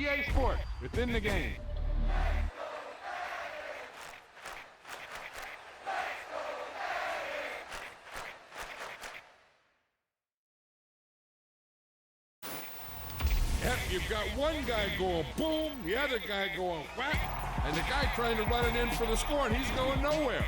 EA Sports. Within the game. Yep, you've got one guy going boom, the other guy going whack, and the guy trying to run it in for the score, and he's going nowhere.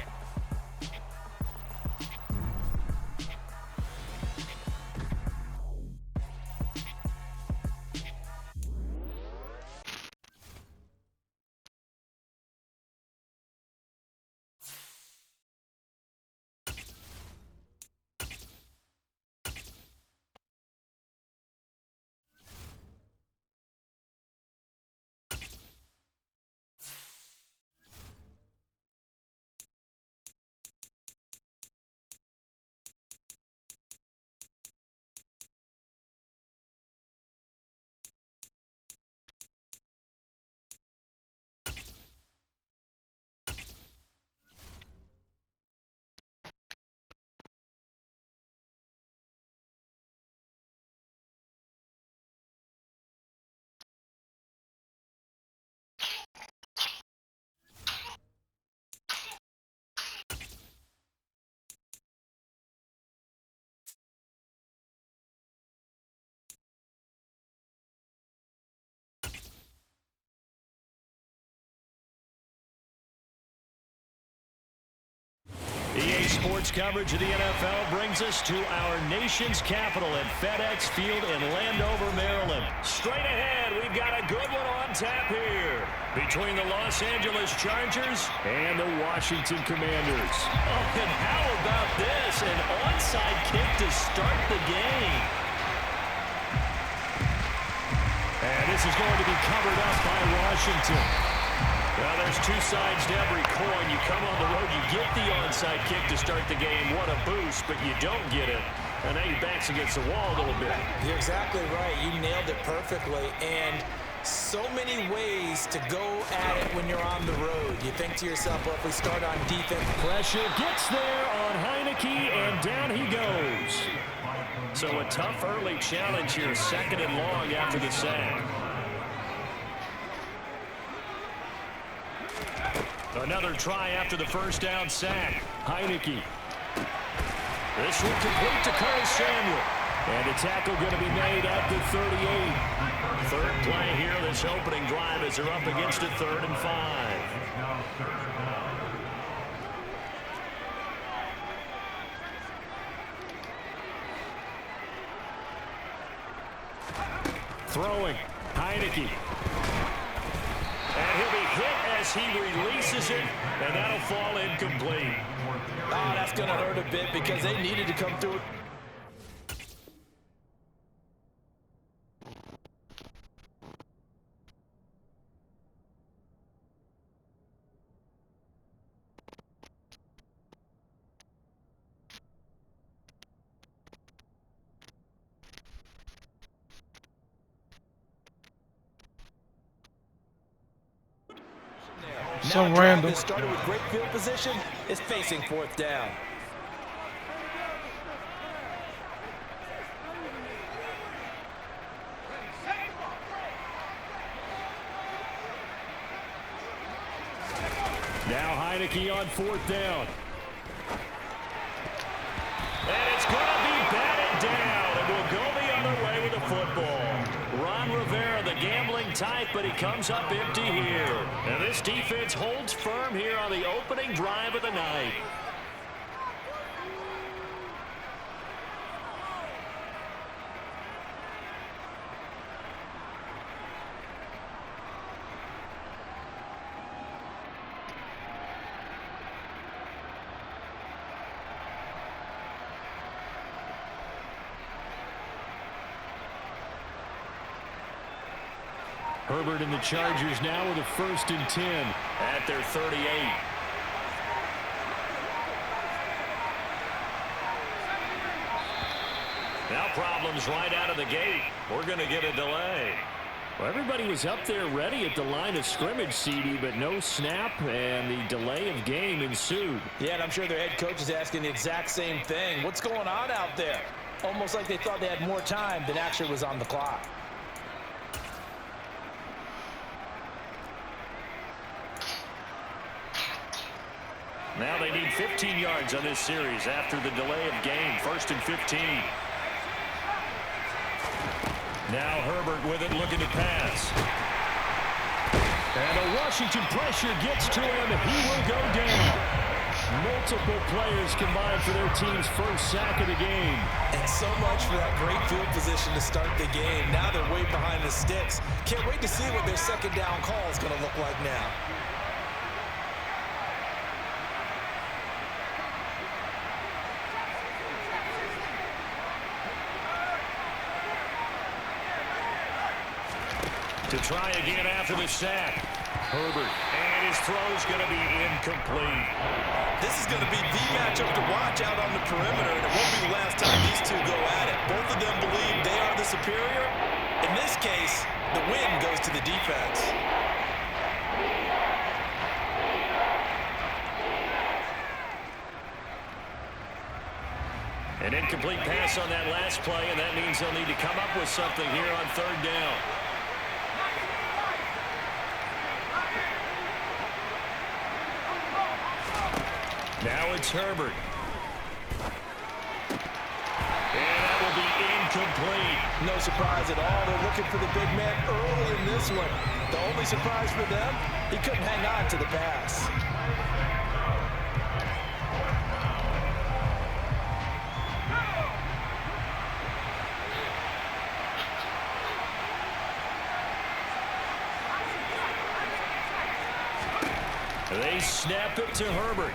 EA Sports coverage of the NFL brings us to our nation's capital at FedEx Field in Landover, Maryland. Straight ahead, we've got a good one on tap here between the Los Angeles Chargers and the Washington Commanders. Oh, and how about this? An onside kick to start the game. And this is going to be covered up by Washington. Well, there's two sides to every coin. You come on the road, you get the onside kick to start the game. What a boost, but you don't get it. And now your back's against the wall a little bit. You're exactly right. You nailed it perfectly. And so many ways to go at it when you're on the road. You think to yourself, well, if we start on defense. Pressure gets there on Heineke, and down he goes. So a tough early challenge here, 2nd and long after the sack. Another try after the first down sack. Heineke. This one complete to Curtis Samuel. And a tackle going to be made at the 38. Third play here, this opening drive as they're up against a 3rd and 5. Throwing. Heineke. And he'll be hit as he releases it, and that'll fall incomplete. Oh, that's going to hurt a bit because they needed to come through. Some random. Started with great field position, is facing 4th down. Now Heineke on 4th down. And it's going to be batted down, and we'll go the other way with the football. Ron Rivera, the gambling type, but he comes up empty here. And this defense holds firm here on the opening drive of the night. Herbert and the Chargers now with a 1st and 10 at their 38. Now problems right out of the gate. We're going to get a delay. Well, everybody was up there ready at the line of scrimmage, CD, but no snap, and the delay of game ensued. Yeah, and I'm sure their head coach is asking the exact same thing. What's going on out there? Almost like they thought they had more time than actually was on the clock. Now they need 15 yards on this series after the delay of game. 1st and 15. Now Herbert with it, looking to pass. And a Washington pressure gets to him. He will go down. Multiple players combined for their team's first sack of the game. And so much for that great field position to start the game. Now they're way behind the sticks. Can't wait to see what their second down call is going to look like now. To try again after the sack. Herbert. And his throw's going to be incomplete. This is going to be the matchup to watch out on the perimeter, and it won't be the last time these two go at it. Both of them believe they are the superior. In this case, the win goes to the defense. An incomplete pass on that last play, and that means they'll need to come up with something here on 3rd down. Now it's Herbert. And that will be incomplete. No surprise at all. They're looking for the big man early in this one. The only surprise for them, he couldn't hang on to the pass. They snap it to Herbert.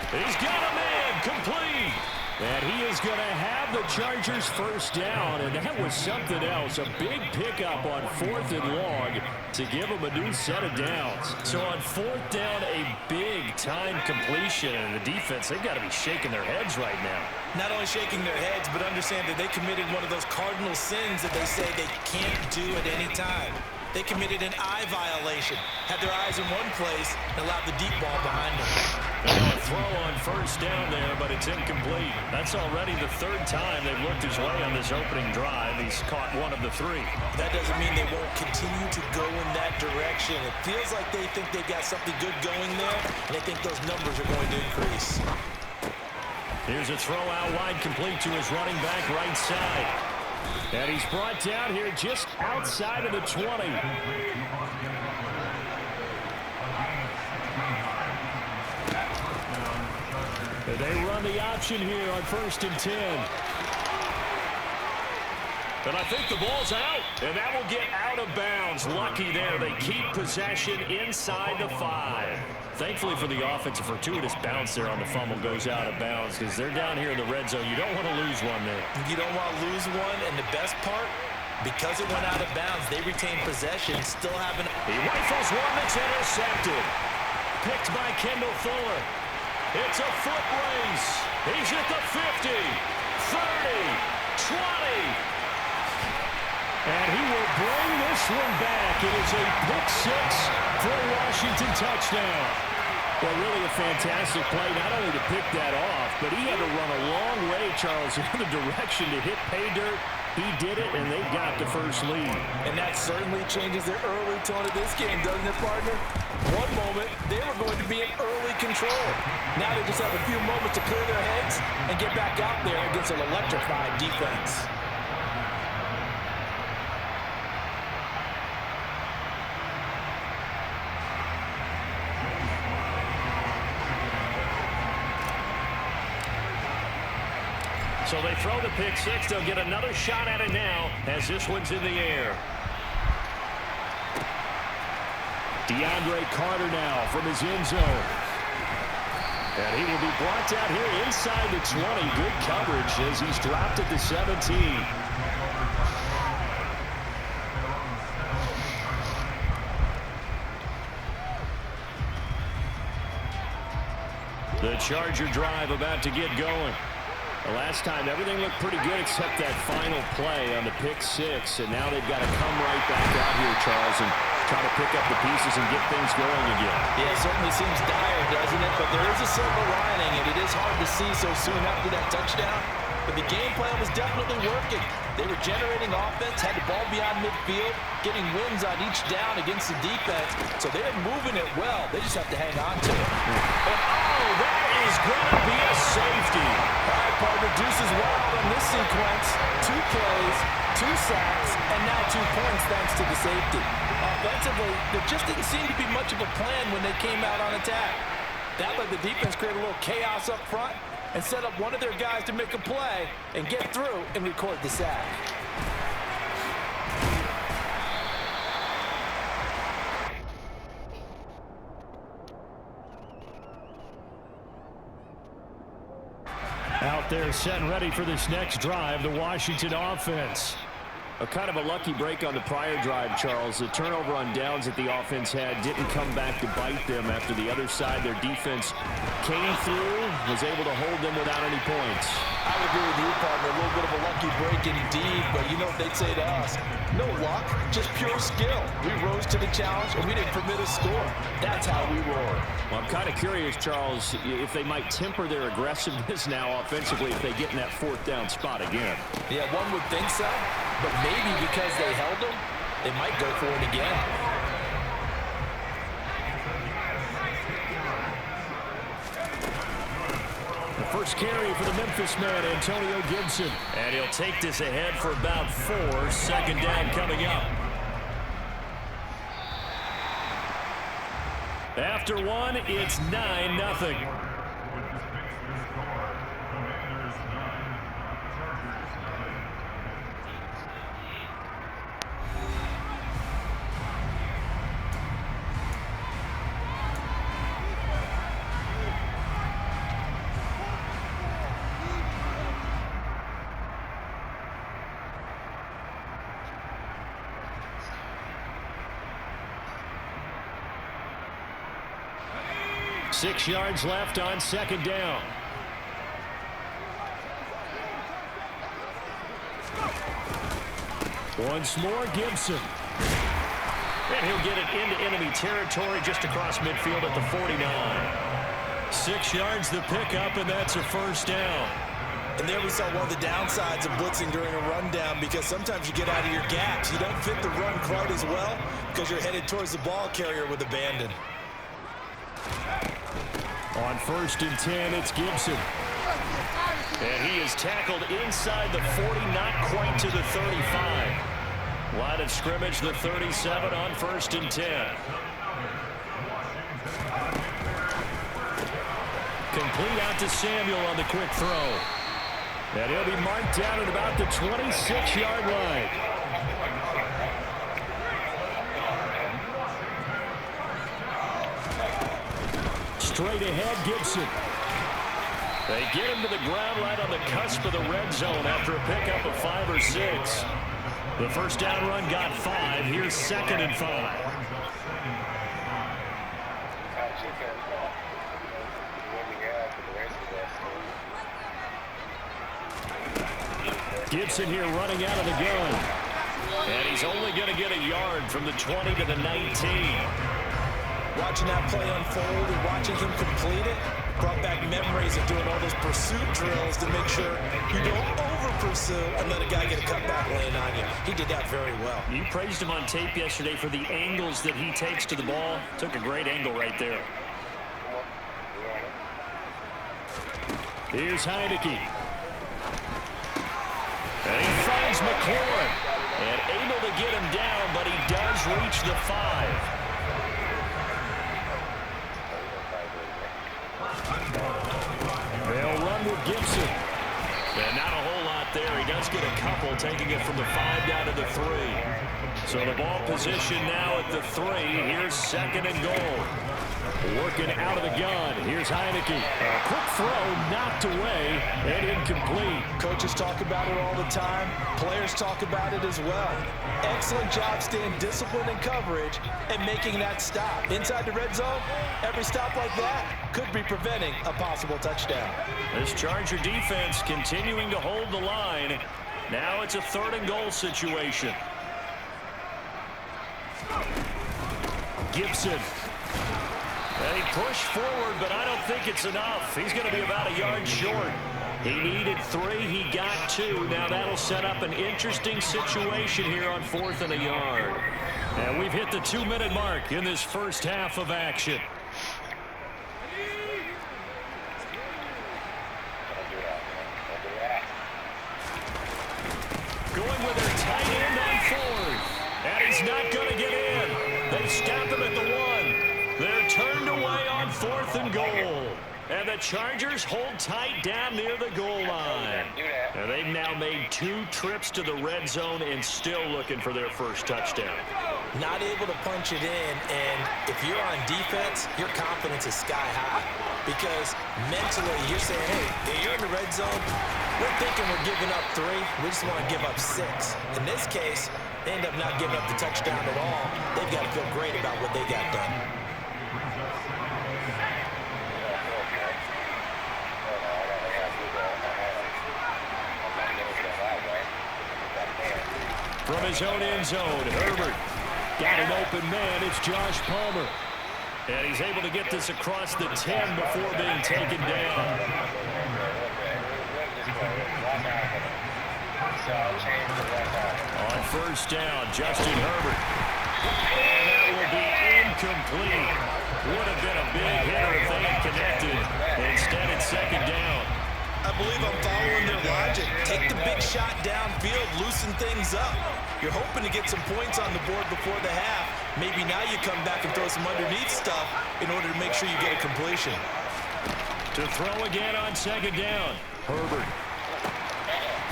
He's got a man, complete. And he is going to have the Chargers first down, and that was something else. A big pickup on 4th and long to give them a new set of downs. So on 4th down, a big-time completion, and the defense, they've got to be shaking their heads right now. Not only shaking their heads, but understand that they committed one of those cardinal sins that they say they can't do at any time. They committed an eye violation, had their eyes in one place, and allowed the deep ball behind them. A throw on 1st down there, but it's incomplete. That's already the 3rd time they've looked his way on this opening drive. He's caught one of the 3. That doesn't mean they won't continue to go in that direction. It feels like they think they've got something good going there, and they think those numbers are going to increase. Here's a throw out wide, complete to his running back right side. And he's brought down here just outside of the 20. They run the option here on 1st and 10. And I think the ball's out, and that will get out of bounds. Lucky there. They keep possession inside the 5. Thankfully for the offense, a fortuitous bounce there on the fumble goes out of bounds because they're down here in the red zone. You don't want to lose one there. You don't want to lose one, and the best part, because it went out of bounds, they retain possession, still having... He rifles one that's intercepted. Picked by Kendall Fuller. It's a foot race. He's at the 50, 30, 20. And he will bring this one back. It is a pick 6 for a Washington touchdown. Well, really a fantastic play, not only to pick that off, but he had to run a long way, Charles, in the direction to hit pay dirt. He did it, and they've got the first lead. And that certainly changes their early tone of this game, doesn't it, partner? One moment, they were going to be in early control. Now they just have a few moments to clear their heads and get back out there against an electrified defense. So they throw the pick 6. They'll get another shot at it now as this one's in the air. DeAndre Carter now from his end zone. And he will be brought down here inside the 20. Good coverage as he's dropped at the 17. The Charger drive about to get going. The last time, everything looked pretty good except that final play on the pick 6. And now they've got to come right back out here, Charles, and try to pick up the pieces and get things going again. Yeah, it certainly seems dire, doesn't it? But there is a silver lining, and it is hard to see so soon after that touchdown. But the game plan was definitely working. They were generating offense, had the ball beyond midfield, getting wins on each down against the defense. So they're moving it well. They just have to hang on to it. And oh, that is going to be a safety. All right, partner, deuces wild on this sequence. 2 plays, 2 sacks, and now 2 points thanks to the safety. Offensively, there just didn't seem to be much of a plan when they came out on attack. That let the defense create a little chaos up front and set up one of their guys to make a play and get through and record the sack. Out there set and ready for this next drive, the Washington offense. A kind of a lucky break on the prior drive, Charles. The turnover on downs that the offense had didn't come back to bite them after the other side. Their defense came through, was able to hold them without any points. I would agree with you, partner. A little bit of a lucky break indeed, but you know what they'd say to us? No luck, just pure skill. We rose to the challenge, and we didn't permit a score. That's how we roll. Well, I'm kind of curious, Charles, if they might temper their aggressiveness now offensively if they get in that 4th down spot again. Yeah, one would think so, but maybe because they held them, they might go for it again. First carry for the Memphis man, Antonio Gibson. And he'll take this ahead for about 4. 2nd down coming up. After 1, it's 9-0. Six yards left on 2nd down. Once more, Gibson. And he'll get it into enemy territory just across midfield at the 49. 6 yards the pickup, and that's a 1st down. And there we saw one of the downsides of blitzing during a rundown, because sometimes you get out of your gaps. You don't fit the run quite as well because you're headed towards the ball carrier with abandon. On 1st and 10, it's Gibson. And he is tackled inside the 40, not quite to the 35. Line of scrimmage, the 37 on 1st and 10. Complete out to Samuel on the quick throw. And he'll be marked down at about the 26-yard line. Straight ahead, Gibson. They get him to the ground right on the cusp of the red zone after a pickup of 5 or 6. The 1st down run got 5. Here's 2nd and 5. Gibson here running out of the gun. And he's only going to get a yard from the 20 to the 19. Watching that play unfold and watching him complete it brought back memories of doing all those pursuit drills to make sure you don't over-pursue and let a guy get a cutback land on you. He did that very well. You praised him on tape yesterday for the angles that he takes to the ball. Took a great angle right there. Here's Heineke. And he finds McLaurin. And able to get him down, but he does reach the 5. They'll run with Gibson. And not a whole lot there. He does get a couple, taking it from the 5 down to the 3. So the ball position now at the 3. Here's 2nd and goal. Working out of the gun. Here's Heineke. A quick throw knocked away and incomplete. Coaches talk about it all the time. Players talk about it as well. Excellent job staying disciplined in coverage and making that stop. Inside the red zone, every stop like that could be preventing a possible touchdown. This Charger defense continuing to hold the line. Now it's a 3rd and goal situation. Gibson. And he pushed forward, but I don't think it's enough. He's going to be about a yard short. He needed 3. He got 2. Now that'll set up an interesting situation here on 4th and a yard. And we've hit the 2-minute mark in this first half of action. Going with their tight end on 4th. And he's not going to get in. They stop him at the 1. They're turned away on 4th and goal. And the Chargers hold tight down near the goal line. And they've now made 2 trips to the red zone and still looking for their first touchdown. Not able to punch it in, and if you're on defense, your confidence is sky high. Because mentally, you're saying, hey, you're in the red zone. We're thinking we're giving up 3. We just want to give up 6. In this case, they end up not giving up the touchdown at all. They've got to feel great about what they got done. From his own end zone, Herbert got an open man. It's Josh Palmer. And he's able to get this across the 10 before being taken down. On first down, Justin Herbert. And that will be incomplete. Would have been a big hitter if they had connected. Instead, it's second down. I believe I'm following their logic. Take the big shot downfield, loosen things up. You're hoping to get some points on the board before the half. Maybe now you come back and throw some underneath stuff in order to make sure you get a completion. To throw again on second down, Herbert.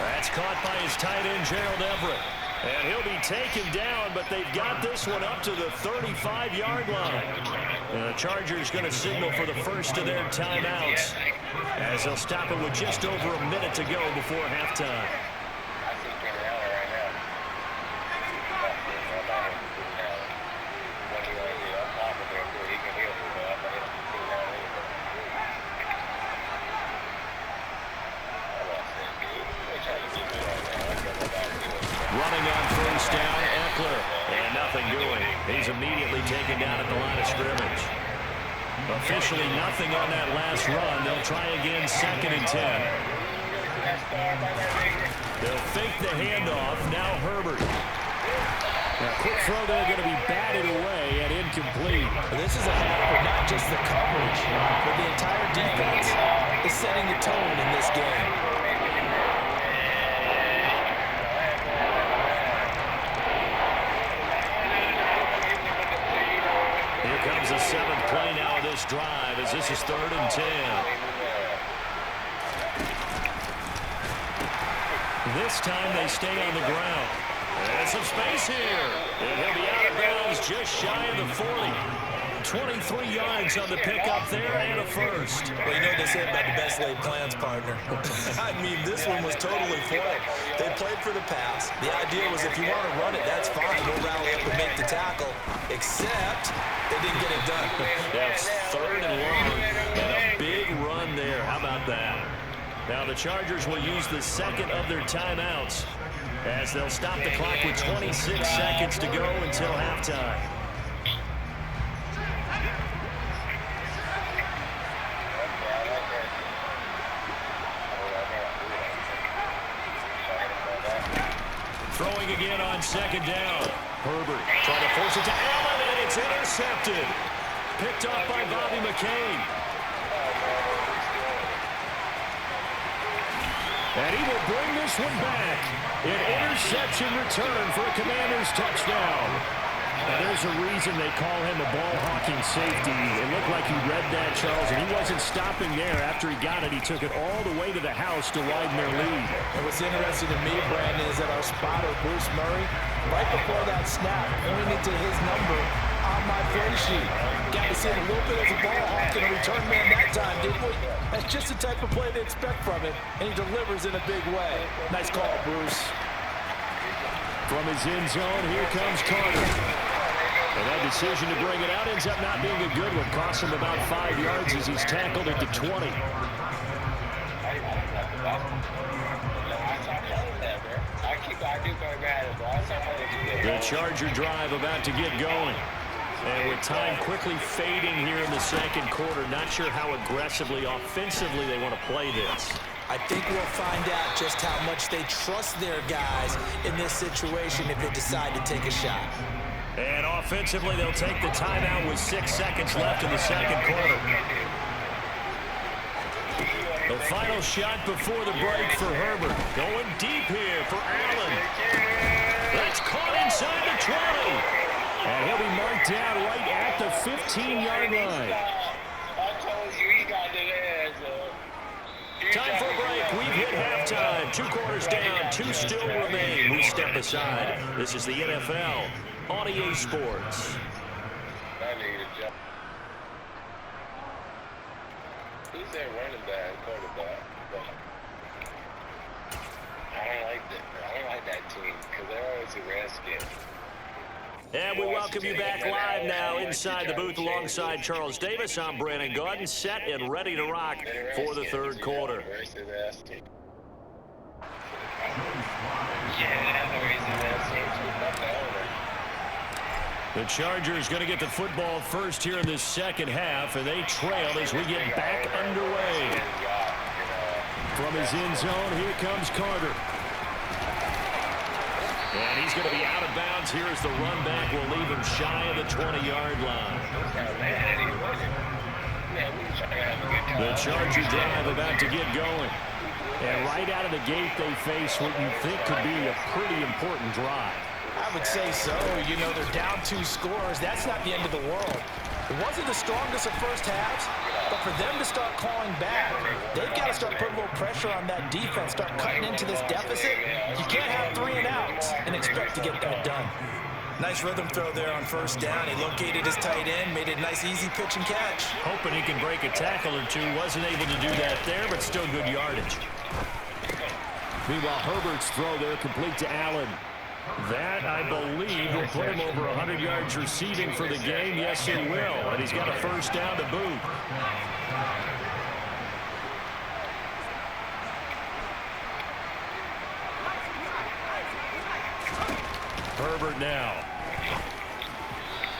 That's caught by his tight end, Gerald Everett. And he'll be taken down, but they've got this one up to the 35-yard line. And the Chargers going to signal for the first of their timeouts, as they'll stop it with just over a minute to go before halftime. Running on first down, Eckler. And nothing doing. He's immediately taken down at the line of scrimmage. Officially nothing on that last run. They'll try again, 2nd and 10. They'll fake the handoff. Now Herbert. A quick throw there going to be batted away and incomplete. This is a half where not just the coverage, but the entire defense is setting the tone in this game. Here comes the 7th play now of this drive, as this is 3rd and 10. This time they stay on the ground. And some space here. And he'll be out of bounds just shy of the 40. 23 yards on the pickup there and a first. Well, you know what they say about the best laid plans, partner. I mean, this one was totally foiled. They played for the pass. The idea was if you want to run it, that's fine. We'll rally up and make the tackle. Except they didn't get it done. That's 3rd and long. And a big run there. How about that? Now the Chargers will use the 2nd of their timeouts, as they'll stop the clock with 26 seconds to go until halftime. Throwing again on 2nd down. Herbert trying to force it to Allen, and it's intercepted. Picked off by Bobby McCain. And he will bring this one back. An interception return for a Commanders touchdown. Now, there's a reason they call him a ball-hawking safety. It looked like he read that, Charles, and he wasn't stopping there. After he got it, he took it all the way to the house to widen their lead. And what's interesting to me, Brandon, is that our spotter, Bruce Murray, right before that snap, pointed to his number on my play sheet. Got to see him a little bit as a ball-hawk and a return man that time, didn't we? That's just the type of play they expect from him, and he delivers in a big way. Nice call, Bruce. From his end zone, here comes Carter. And that decision to bring it out ends up not being a good one. Costs him about 5 yards as he's tackled at the 20. The Charger drive about to get going. And with time quickly fading here in the second quarter, not sure how aggressively, offensively they want to play this. I think we'll find out just how much they trust their guys in this situation if they decide to take a shot. And offensively, they'll take the timeout with 6 seconds left in the second quarter. The final shot before the break for Herbert. Going deep here for Allen. That's caught inside the 20. And he'll be marked down right at the 15-yard line. I told you he got the ass. Time for a break. We've hit halftime. 2 quarters down. 2 still remain. We step aside. This is the NFL on EA Sports. Who's that running back, quarterback? I don't like that team because they're always a Redskins. And we welcome you back live now inside the booth alongside Charles Davis. I'm Brandon Gordon, set and ready to rock for the third quarter. The Chargers going to get the football first here in this second half, and they trail as we get back underway. From his end zone, here comes Carter. And he's going to be out of bounds here as the run back will leave him shy of the 20-yard line. The Charger drive about to get going. And right out of the gate, they face what you think could be a pretty important drive. I would say so. You know, they're down 2 scores. That's not the end of the world. It wasn't the strongest of first halves, but for them to start clawing back, they've got to start putting a little pressure on that defense, start cutting into this deficit. You can't have 3 and outs and expect to get that done. Nice rhythm throw there on first down. He located his tight end, made it a nice easy pitch and catch. Hoping he can break a tackle or two. Wasn't able to do that there, but still good yardage. Meanwhile, Herbert's throw there complete to Allen. That, I believe, will put him over 100 yards receiving for the game. Yes, it will. And he's got a first down to boot. Herbert now.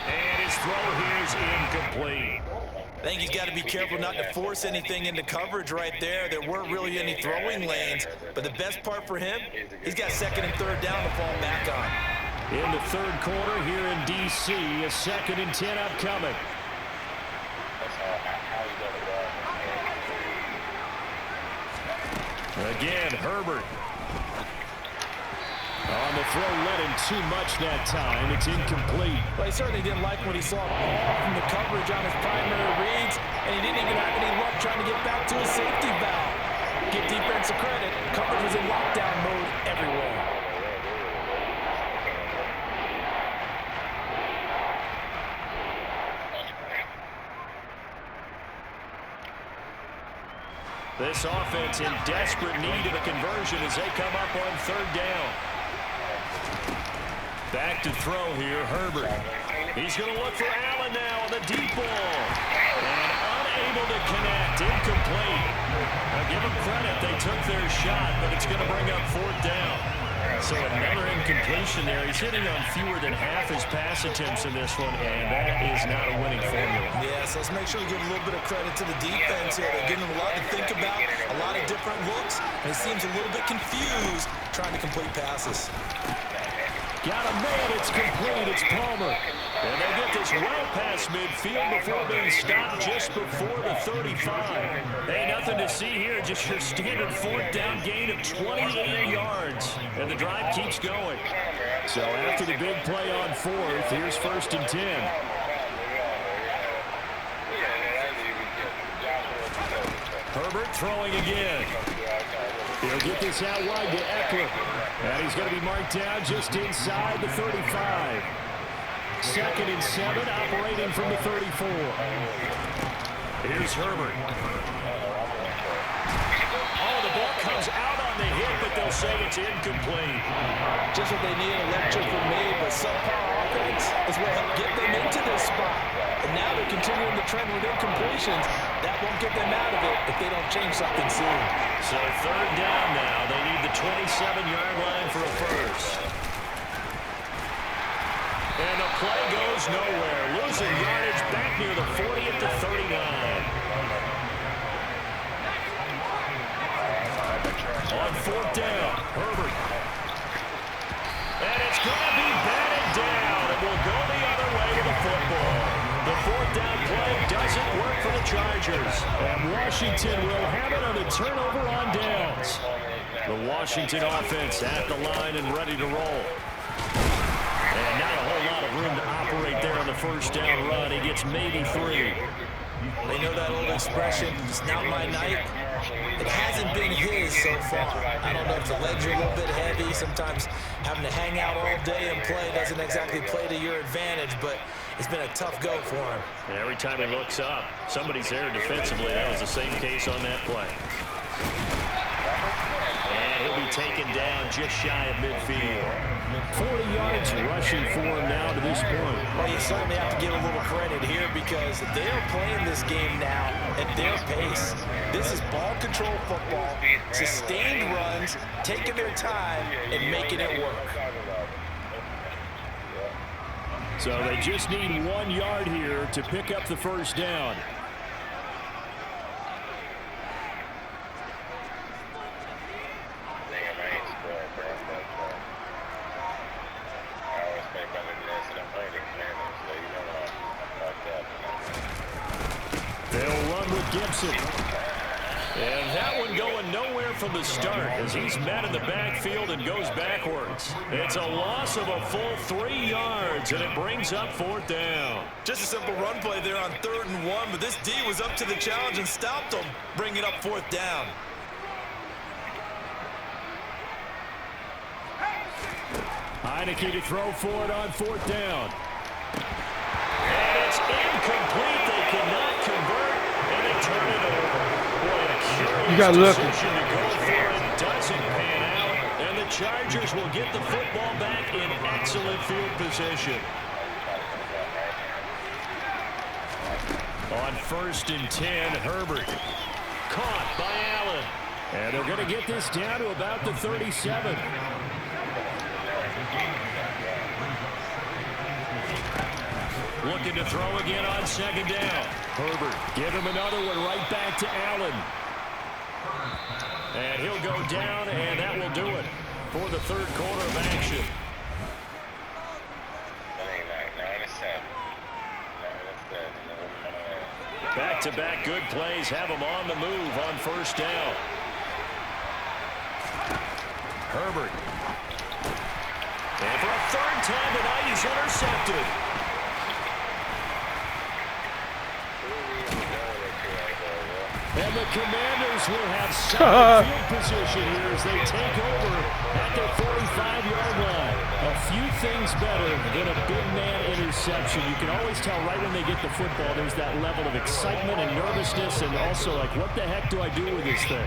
And his throw here is incomplete. I think he's got to be careful not to force anything into coverage right there. There weren't really any throwing lanes, but the best part for him, he's got second and third down to fall back on. In the third quarter here in D.C., a 2nd and 10 upcoming. Again, Herbert. On the throw, led him too much that time. It's incomplete. Well, he certainly didn't like what he saw all from the coverage on his primary reads, and he didn't even have any luck trying to get back to his safety valve. Give defense a credit. Coverage was in lockdown mode everywhere. This offense in desperate need of a conversion as they come up on third down. Back to throw here, Herbert. He's going to look for Allen now on the deep ball. And unable to connect, incomplete. Now give them credit, they took their shot, but it's going to bring up fourth down. So another incompletion there. He's hitting on fewer than half his pass attempts in this one, and that is not a winning formula. Yeah, so let's make sure we give a little bit of credit to the defense here. They're giving them a lot to think about, a lot of different looks, and he seems a little bit confused trying to complete passes. Got a man, it's complete, it's Palmer. And they get this well past midfield before being stopped just before the 35. Ain't nothing to see here, just your standard fourth down gain of 28 yards. And the drive keeps going. So after the big play on fourth, here's 1st and 10. Herbert throwing again. He'll get this out wide to Eckler. And he's going to be marked down just inside the 35. 2nd and 7, operating from the 34. Here's Herbert. Oh, the ball comes out on the hit, but they'll say it's incomplete. Just what they need, electric from me, but subpar offense is what helped get them into this spot. And now they're continuing the trend with incompletions. That won't get them out of it if they don't change something soon. So third down now. They need the 27-yard line for a first. And the play goes nowhere. Losing yardage back near the 40 at the 39. On 4th down, Herbert. And it's going to be batted down. It will go the other way with the football. The 4th down play doesn't work for the Chargers. And Washington will have it on a turnover on downs. The Washington offense at the line and ready to roll. And not a whole lot of room to operate there on the first down run. He gets maybe 3. They know that old expression, it's not my night. It hasn't been his so far. I don't know if the legs are a little bit heavy. Sometimes having to hang out all day and play doesn't exactly play to your advantage, but it's been a tough go for him. And every time he looks up, somebody's there defensively. That was the same case on that play. And he'll be taken down just shy of midfield. 40 yards rushing for him now to this point. Well, you certainly have to give a little credit here because they're playing this game now at their pace. This is ball control football, sustained runs, taking their time and making it work. So they just need 1 yard here to pick up the first down. They'll run with Gibson. And that one going nowhere from the start as he's met in the backfield and goes backwards. It's a loss of a full 3 yards, and it brings up 4th down. Just a simple run play there on 3rd and 1, but this D was up to the challenge and stopped them, bringing up 4th down. Heineke to throw for it on 4th down. And it's incomplete. They cannot convert, and they turn it over. Boy, a curious decision to go for it doesn't pan out, and the Chargers will get the football back in excellent field position. On 1st and 10, Herbert. Caught by Allen. And they're going to get this down to about the 37. Looking to throw again on 2nd down. Herbert, give him another one right back to Allen. And he'll go down, and that will do it for the 3rd quarter of action. Back-to-back good plays have him on the move on 1st down. Herbert. And for a 3rd time tonight, he's intercepted. And the Commanders will have solid field position here as they take over at their 45-yard line. A few things better than a big man interception. You can always tell right when they get the football, there's that level of excitement and nervousness and also like, what the heck do I do with this thing?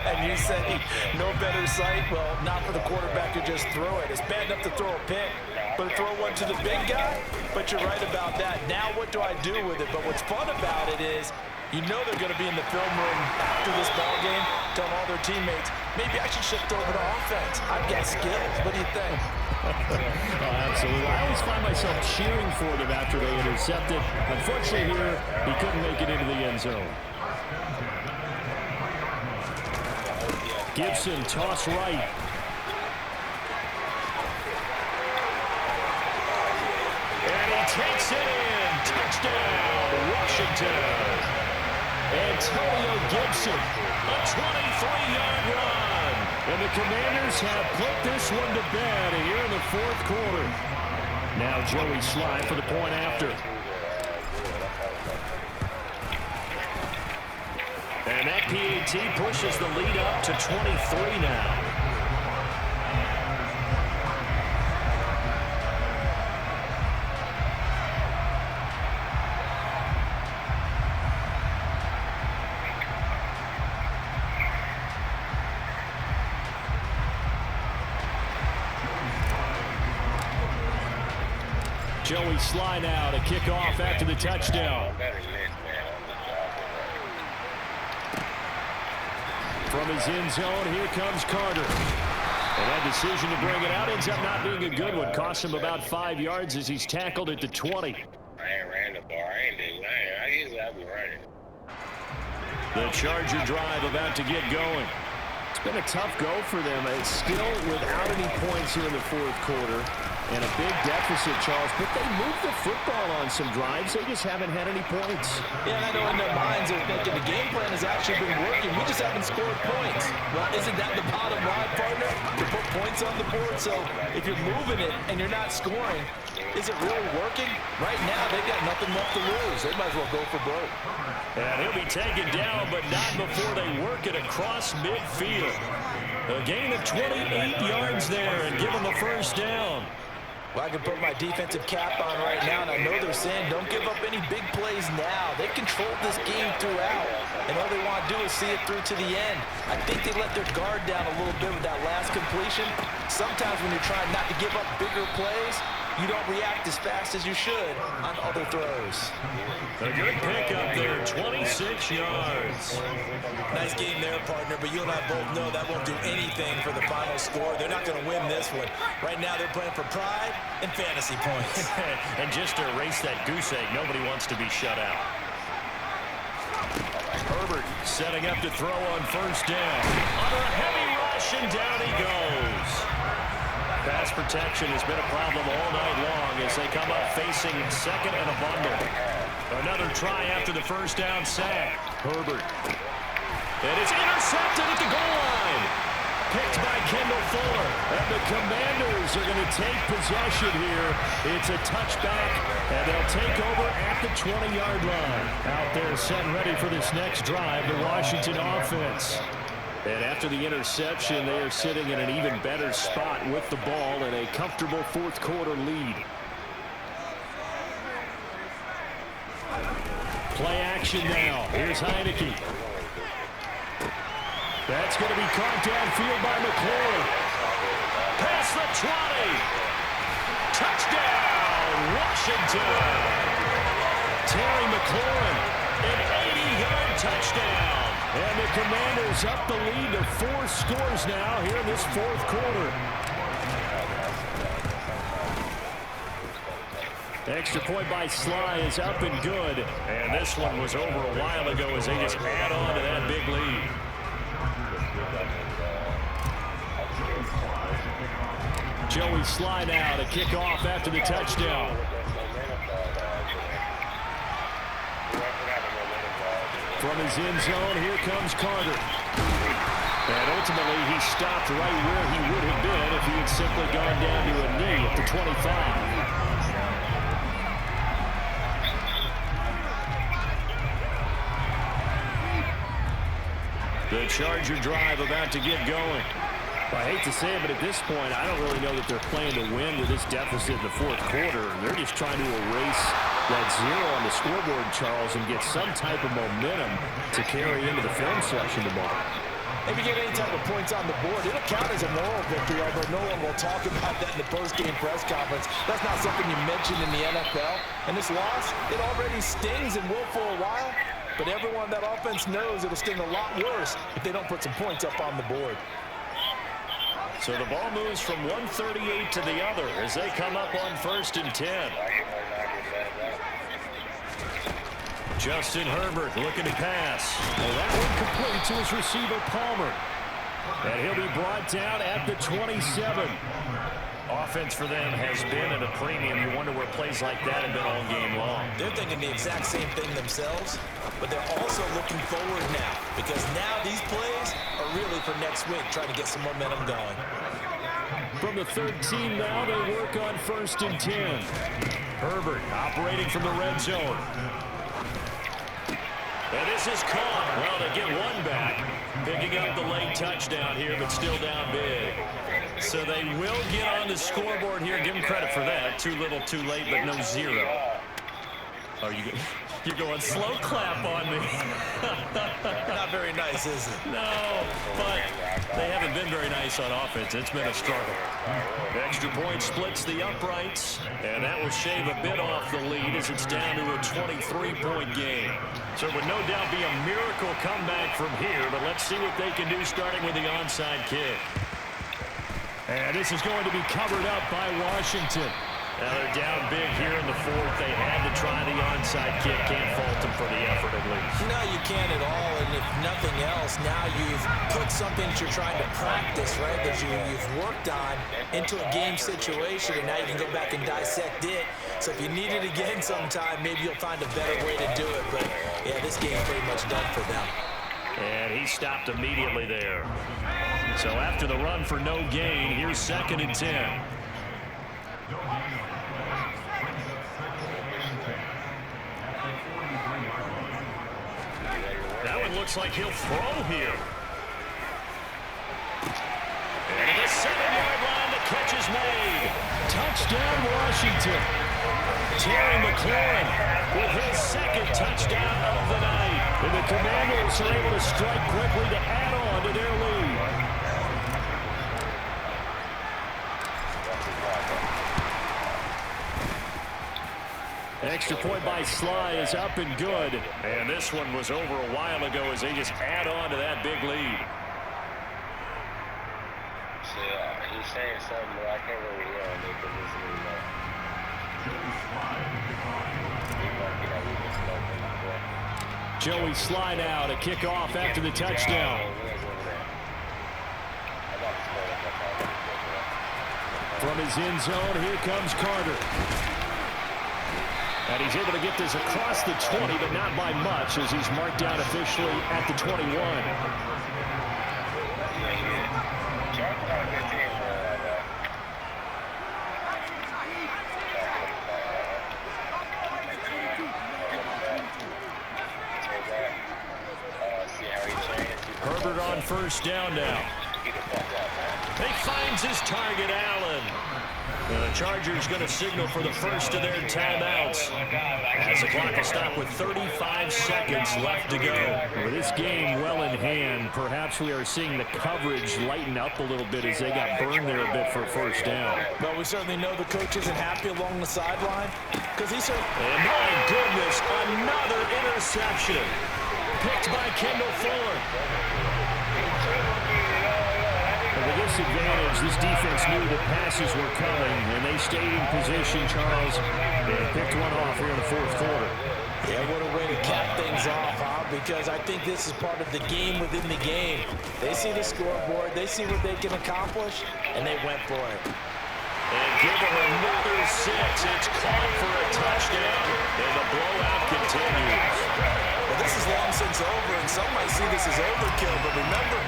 And you say, no better sight? Well, not for the quarterback to just throw it. It's bad enough to throw a pick, but to throw one to the big guy? But you're right about that. Now what do I do with it? But what's fun about it is, you know they're going to be in the film room after this ball game, telling all their teammates, maybe I should shift over to offense. I've got skills. What do you think? Oh, absolutely. I always find myself cheering for them after they intercepted. Unfortunately here, he couldn't make it into the end zone. Gibson toss right. And he takes it in. Touchdown, Washington. Antonio Gibson, a 23-yard run. And the Commanders have put this one to bed here in the 4th quarter. Now Joey Sly for the point after. And that PAT pushes the lead up to 23 now. Joey Sly now to kick off after the touchdown. From his end zone, here comes Carter. And that decision to bring it out ends up not being a good one. Cost him about 5 yards as he's tackled at the 20. I ain't ran the bar. I usually be running. The Charger drive about to get going. been a tough go for them. It's still without any points here in the fourth quarter. And a big deficit, Charles. But they moved the football on some drives. They just haven't had any points. Yeah, and I know in their minds they're thinking the game plan has actually been working. We just haven't scored points. Well, isn't that the bottom line, partner? To put points on the board. So if you're moving it and you're not scoring, is it really working? Right now, they've got nothing left to lose. They might as well go for broke. And he'll be taken down, but not before they work it across midfield. A gain of 28 yards there and give them the first down. Well, I can put my defensive cap on right now, and I know they're saying don't give up any big plays now. They've controlled this game throughout, and all they want to do is see it through to the end. I think they let their guard down a little bit with that last completion. Sometimes when you're trying not to give up bigger plays, you don't react as fast as you should on other throws. A good pickup there, 26 yards. Nice game there, partner, but you and I both know that won't do anything for the final score. They're not going to win this one. Right now, they're playing for pride and fantasy points. And just to erase that goose egg, nobody wants to be shut out. Herbert setting up to throw on first down. Under a heavy rush, and down he goes. Pass protection has been a problem all night long as they come up facing second and a bundle. Another try after the first down sack. Herbert. And it's intercepted at the goal line. Picked by Kendall Fuller. And the Commanders are going to take possession here. It's a touchback, and they'll take over at the 20-yard line. Out there set ready for this next drive, the Washington offense. And after the interception, they are sitting in an even better spot with the ball and a comfortable fourth quarter lead. Play action now. Here's Heineke. That's going to be caught downfield by McLaurin. Past the 20. Touchdown, Washington. Terry McLaurin, an 80-yard touchdown. And the Commanders up the lead to 4 scores now here in this fourth quarter. Extra point by Sly is up and good. And this one was over a while ago as they just add on to that big lead. Joey Sly now to kick off after the touchdown. From his end zone, here comes Carter. And ultimately, he stopped right where he would have been if he had simply gone down to a knee at the 25. The Charger drive about to get going. I hate to say it, but at this point, I don't really know that they're playing to win with this deficit in the fourth quarter. They're just trying to erase that zero on the scoreboard, Charles, and get some type of momentum to carry into the film section tomorrow. If you get any type of points on the board, it'll count as a moral victory, although no one will talk about that in the post-game press conference. That's not something you mentioned in the NFL. And this loss, it already stings and will for a while, but everyone on that offense knows it'll sting a lot worse if they don't put some points up on the board. So the ball moves from 138 to the other as they come up on 1st and 10. Justin Herbert looking to pass. Well, that one complete to his receiver, Palmer. And he'll be brought down at the 27. Offense for them has been at a premium. You wonder where plays like that have been all game long. They're thinking the exact same thing themselves, but they're also looking forward now because now these plays are really for next week, trying to get some momentum going. From the 13 now, they work on 1st and 10. Herbert operating from the red zone. And this is caught. Well, they get one back. Picking up the late touchdown here, but still down big. So they will get on the scoreboard here. Give them credit for that. Too little, too late, but no zero. Oh, you're going slow clap on me. Not very nice, is it? No, but they haven't been very nice on offense. It's been a struggle. The extra point splits the uprights, and that will shave a bit off the lead as it's down to a 23-point game. So it would no doubt be a miracle comeback from here, but let's see what they can do starting with the onside kick. And this is going to be covered up by Washington. Now they're down big here in the fourth. They had to try the onside kick. Can't fault them for the effort at least. No, you can't at all. And if nothing else, now you've put something that you're trying to practice, right, that you've worked on into a game situation, and now you can go back and dissect it. So if you need it again sometime, maybe you'll find a better way to do it. But, yeah, this game's pretty much done for them. And he stopped immediately there. So after the run for no gain, here's 2nd and 10. That one looks like he'll throw here. And the 7-yard line, the catch is made. Touchdown, Washington. Terry McLaurin with his 2nd touchdown of the night. And the Commanders are able to strike quickly to add on to their lead. Extra point by Sly is up and good. And this one was over a while ago as they just add on to that big lead. He's saying something, but I can't really hear him because this is Joey Sly now to kick off after the touchdown. From his end zone, here comes Carter. And he's able to get this across the 20, but not by much as he's marked down officially at the 21. Herbert on first down now. He finds his target, Allen. The Chargers going to signal for the first of their timeouts as the clock will stop with 35 seconds left to go. With this game well in hand, perhaps we are seeing the coverage lighten up a little bit as they got burned there a bit for first down. But we certainly know the coach isn't happy along the sideline because he said, and my goodness, another interception picked by Kendall Fuller. With this advantage, this defense knew the passes were coming, and they stayed in position, Charles, and picked one off here in the fourth quarter. Yeah, what a way to cap things off, huh? Because I think this is part of the game within the game. They see the scoreboard, they see what they can accomplish, and they went for it. And give them another 6. It's caught for a touchdown, and the blowout continues. Well, this is long since over, and some might see this as overkill, but remember,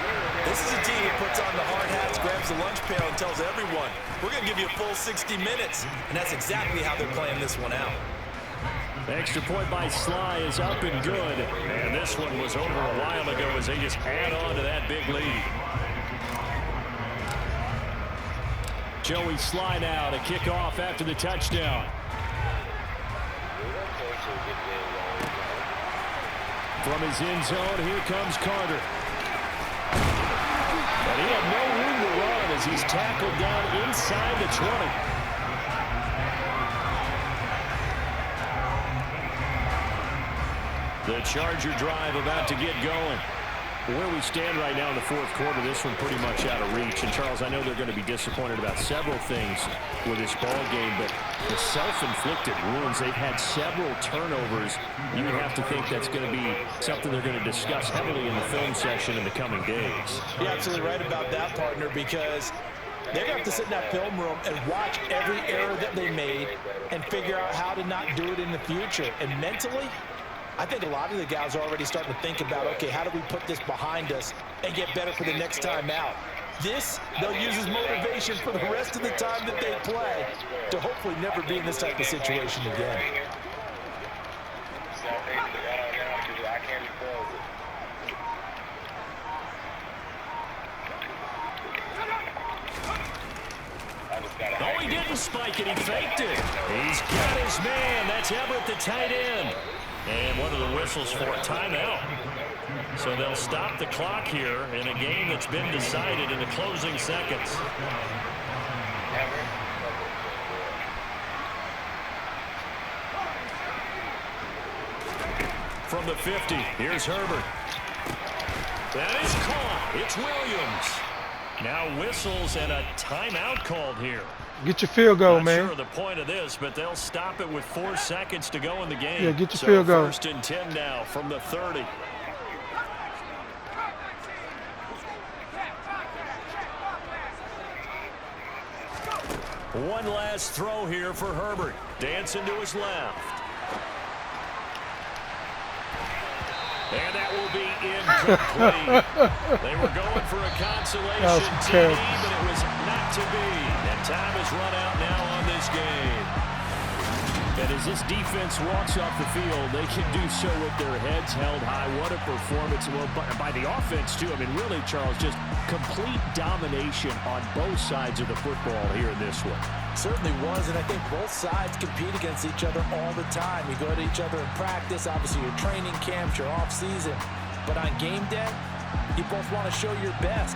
this is a team that puts on the hard hats, grabs the lunch pail, and tells everyone, we're going to give you a full 60 minutes. And that's exactly how they're playing this one out. Extra point by Sly is up and good. And this one was over a while ago as they just add on to that big lead. Joey Sly now to kick off after the touchdown. From his end zone, here comes Carter. And he had no room to run as he's tackled down inside the 20. The Charger drive about to get going. Where we stand right now in the fourth quarter, this one pretty much out of reach. And, Charles, I know they're going to be disappointed about several things with this ball game, but the self-inflicted wounds, they've had several turnovers. You would have to think that's going to be something they're going to discuss heavily in the film session in the coming days. You're absolutely right about that, partner, because they're going to have to sit in that film room and watch every error that they made and figure out how to not do it in the future. And mentally, I think a lot of the guys are already starting to think about, okay, how do we put this behind us and get better for the next time out? This, they'll use as motivation for the rest of the time that they play to hopefully never be in this type of situation again. Oh, he didn't spike it. He faked it. He's got his man. That's Everett, the tight end. And one of the whistles for a timeout. So they'll stop the clock here in a game that's been decided in the closing seconds. From the 50, here's Herbert. That is caught. It's Williams. Now whistles and a timeout called here. Get your field goal, Not man. sure the point of this, but they'll stop it with 4 seconds to go in the game. Yeah, get your field goal. First and 10 now from the 30. One last throw here for Herbert. Dancing to his left. And that will be incomplete. They were going for a consolation TD, but it was not to be. And time has run out now on this game. And as this defense walks off the field, they can do so with their heads held high. What a performance. Well, by the offense, too. I mean, really, Charles, just complete domination on both sides of the football here in this one. Certainly was, and I think both sides compete against each other all the time. You go to each other in practice, obviously your training camps, your off season. But on game day, you both want to show your best.